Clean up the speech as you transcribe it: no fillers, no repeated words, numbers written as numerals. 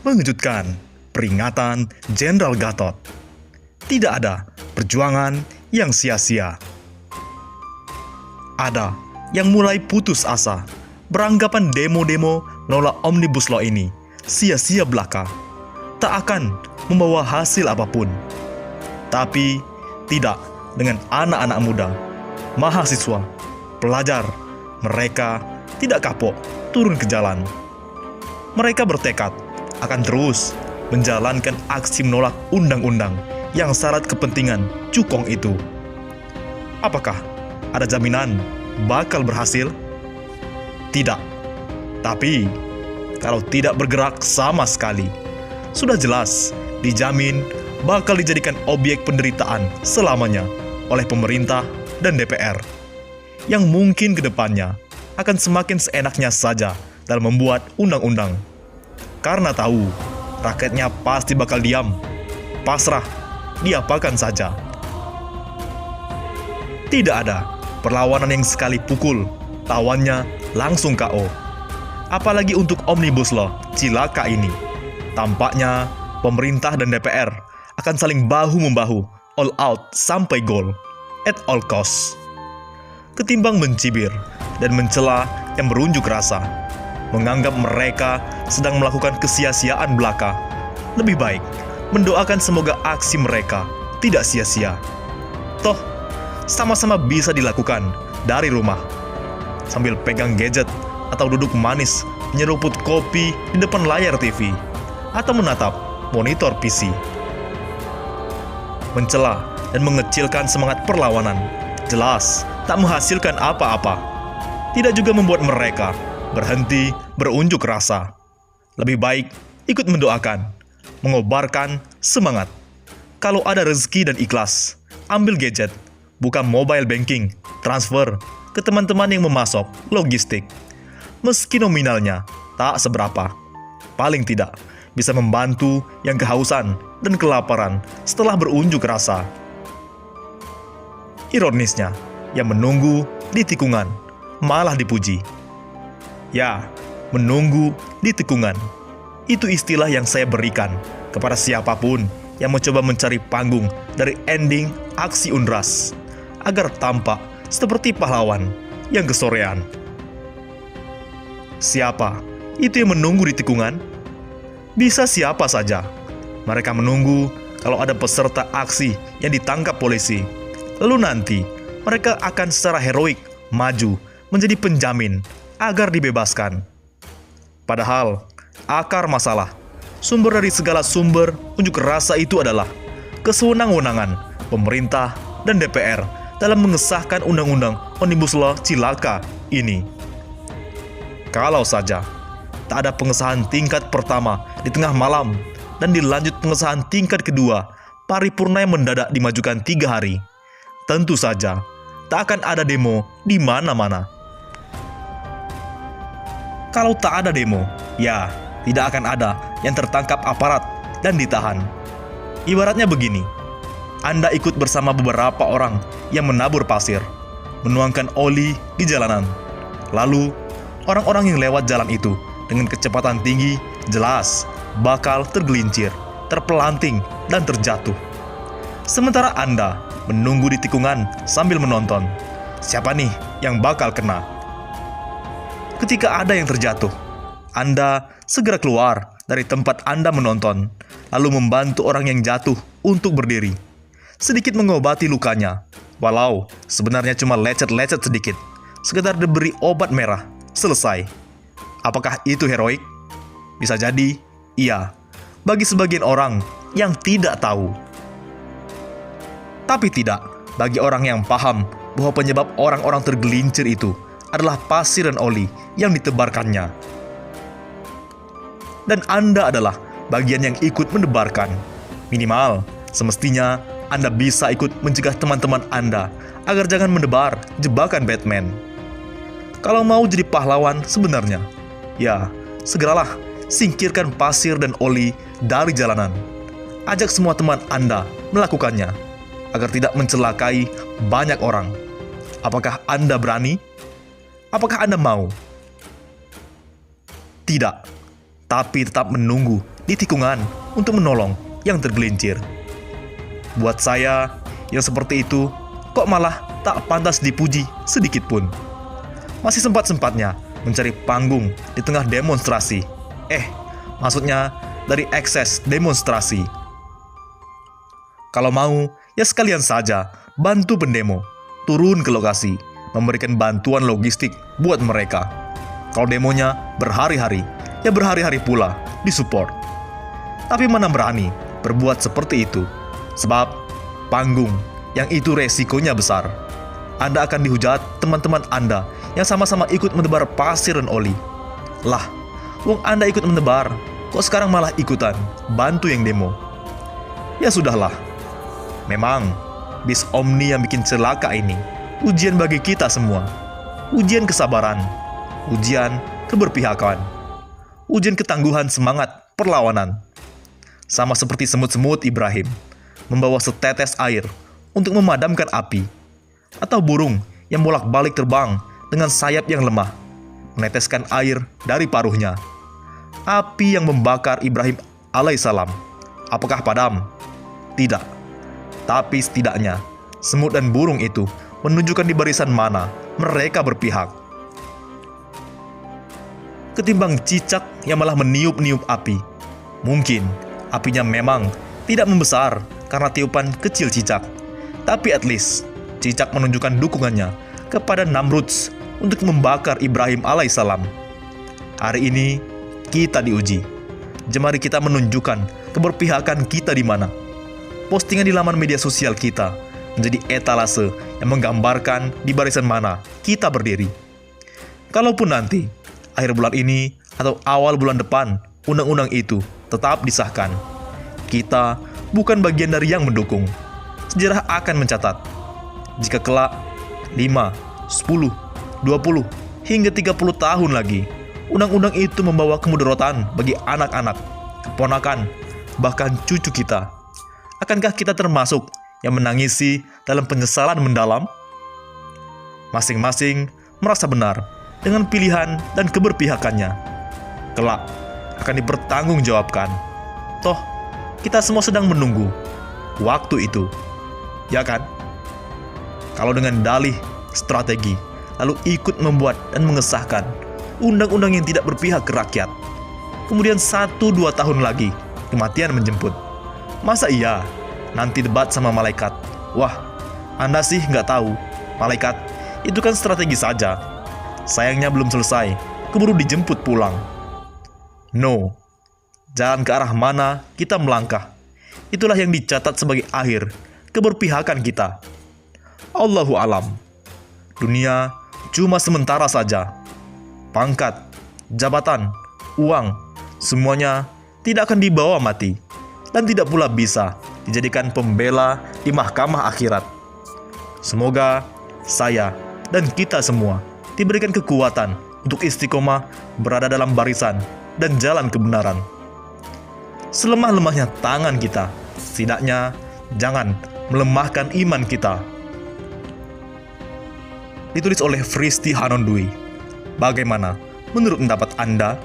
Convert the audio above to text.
Mengejutkan, peringatan Jenderal Gatot. Tidak ada perjuangan yang sia-sia. Ada yang mulai putus asa, beranggapan demo-demo menolak Omnibus Law ini sia-sia belaka, tak akan membawa hasil apapun. Tapi tidak dengan anak-anak muda, mahasiswa, pelajar. Mereka tidak kapok turun ke jalan. Mereka bertekad akan terus menjalankan aksi menolak undang-undang yang syarat kepentingan cukong itu. Apakah ada jaminan bakal berhasil? Tidak. Tapi kalau tidak bergerak sama sekali, sudah jelas dijamin bakal dijadikan objek penderitaan selamanya oleh pemerintah dan DPR, yang mungkin ke depannya akan semakin seenaknya saja dalam membuat undang-undang. Karena tahu rakyatnya pasti bakal diam, pasrah, diapakan saja. Tidak ada perlawanan yang sekali pukul, tawannya langsung KO. Apalagi untuk Omnibus Law cilaka ini. Tampaknya pemerintah dan DPR akan saling bahu-membahu, all out sampai gol, at all cost. Ketimbang mencibir dan mencela yang berunjuk rasa, menganggap mereka sedang melakukan kesia-siaan belaka, lebih baik mendoakan semoga aksi mereka tidak sia-sia. Toh, sama-sama bisa dilakukan dari rumah, sambil pegang gadget atau duduk manis menyeruput kopi di depan layar TV, atau menatap monitor PC. Mencela dan mengecilkan semangat perlawanan jelas tak menghasilkan apa-apa. Tidak juga membuat mereka berhenti berunjuk rasa. Lebih baik ikut mendoakan, mengobarkan semangat. Kalau ada rezeki dan ikhlas, ambil gadget, buka mobile banking, transfer ke teman-teman yang memasok logistik. Meski nominalnya tak seberapa, paling tidak bisa membantu yang kehausan dan kelaparan setelah berunjuk rasa. Ironisnya, yang menunggu di tikungan malah dipuji. Ya, menunggu di tikungan. Itu istilah yang saya berikan kepada siapapun yang mencoba mencari panggung dari ending aksi unras, agar tampak seperti pahlawan yang kesorean. Siapa itu yang menunggu di tikungan? Bisa siapa saja. Mereka menunggu kalau ada peserta aksi yang ditangkap polisi. Lalu nanti mereka akan secara heroik maju menjadi penjamin agar dibebaskan. Padahal akar masalah, sumber dari segala sumber unjuk rasa itu adalah kesewenang-wenangan pemerintah dan DPR dalam mengesahkan undang-undang Omnibus Law cilaka ini. Kalau saja tak ada pengesahan tingkat pertama di tengah malam dan dilanjut pengesahan tingkat kedua paripurna yang mendadak dimajukan 3 hari, tentu saja tak akan ada demo di mana-mana. Kalau tak ada demo, ya tidak akan ada yang tertangkap aparat dan ditahan. Ibaratnya begini, Anda ikut bersama beberapa orang yang menabur pasir, menuangkan oli di jalanan. Lalu, orang-orang yang lewat jalan itu dengan kecepatan tinggi jelas bakal tergelincir, terpelanting, dan terjatuh. Sementara Anda menunggu di tikungan sambil menonton, siapa nih yang bakal kena? Ketika ada yang terjatuh, Anda segera keluar dari tempat Anda menonton, lalu membantu orang yang jatuh untuk berdiri, sedikit mengobati lukanya, walau sebenarnya cuma lecet-lecet sedikit, sekedar diberi obat merah, selesai. Apakah itu heroik? Bisa jadi, iya, bagi sebagian orang yang tidak tahu. Tapi tidak bagi orang yang paham bahwa penyebab orang-orang tergelincir itu adalah pasir dan oli yang ditebarkannya. Dan Anda adalah bagian yang ikut menebarkan. Minimal, semestinya Anda bisa ikut mencegah teman-teman Anda agar jangan menebar jebakan Batman. Kalau mau jadi pahlawan sebenarnya, ya segeralah singkirkan pasir dan oli dari jalanan. Ajak semua teman Anda melakukannya, agar tidak mencelakai banyak orang. Apakah Anda berani? Apakah Anda mau? Tidak. tapi tetap menunggu di tikungan untuk menolong yang tergelincir. Buat saya, yang seperti itu kok malah tak pantas dipuji sedikit pun. Masih sempat-sempatnya mencari panggung di tengah demonstrasi. Maksudnya dari ekses demonstrasi. Kalau mau, ya sekalian saja bantu pendemo, turun ke lokasi, memberikan bantuan logistik buat mereka. Kalau demonya berhari-hari, ya berhari-hari pula disupport. Tapi mana berani berbuat seperti itu, sebab panggung yang itu resikonya besar. Anda akan dihujat teman-teman Anda yang sama-sama ikut menebar pasir dan oli. Lah, wong Anda ikut menebar, kok sekarang malah ikutan bantu yang demo? Ya sudahlah. Memang, bis Omni yang bikin celaka ini ujian bagi kita semua. Ujian kesabaran, ujian keberpihakan, ujian ketangguhan semangat perlawanan. Sama seperti semut-semut Ibrahim membawa setetes air untuk memadamkan api, atau burung yang bolak-balik terbang dengan sayap yang lemah, meneteskan air dari paruhnya. Api yang membakar Ibrahim alaihissalam, apakah padam? Tidak. Tapi setidaknya, semut dan burung itu menunjukkan di barisan mana mereka berpihak. Ketimbang cicak yang malah meniup-niup api. Mungkin apinya memang tidak membesar karena tiupan kecil cicak. Tapi at least, cicak menunjukkan dukungannya kepada Namruds untuk membakar Ibrahim alaihissalam. Hari ini, kita diuji. Jemari kita menunjukkan keberpihakan kita di mana. Postingan di laman media sosial kita menjadi etalase yang menggambarkan di barisan mana kita berdiri. Kalaupun nanti, akhir bulan ini atau awal bulan depan, undang-undang itu tetap disahkan, kita bukan bagian dari yang mendukung. Sejarah akan mencatat, jika kelak 5, 10, 20, hingga 30 tahun lagi, undang-undang itu membawa kemudaratan bagi anak-anak, keponakan, bahkan cucu kita. Akankah kita termasuk yang menangisi dalam penyesalan mendalam? Masing-masing merasa benar dengan pilihan dan keberpihakannya. Kelak akan dipertanggungjawabkan. Toh, kita semua sedang menunggu waktu itu. Ya kan? Kalau dengan dalih strategi, lalu ikut membuat dan mengesahkan undang-undang yang tidak berpihak ke rakyat. Kemudian 1-2 tahun lagi, kematian menjemput. Masa iya nanti debat sama malaikat? Wah, Anda sih nggak tahu. Malaikat itu kan strategi saja. Sayangnya belum selesai, keburu dijemput pulang. No, jalan ke arah mana kita melangkah, itulah yang dicatat sebagai akhir keberpihakan kita. Allahu alam. Dunia cuma sementara saja. Pangkat, jabatan, uang, semuanya tidak akan dibawa mati, dan tidak pula bisa dijadikan pembela di mahkamah akhirat. Semoga saya dan kita semua diberikan kekuatan untuk istiqomah berada dalam barisan dan jalan kebenaran. Selemah-lemahnya tangan kita, setidaknya jangan melemahkan iman kita. Ditulis oleh Fristi Hanondui. Bagaimana menurut pendapat Anda?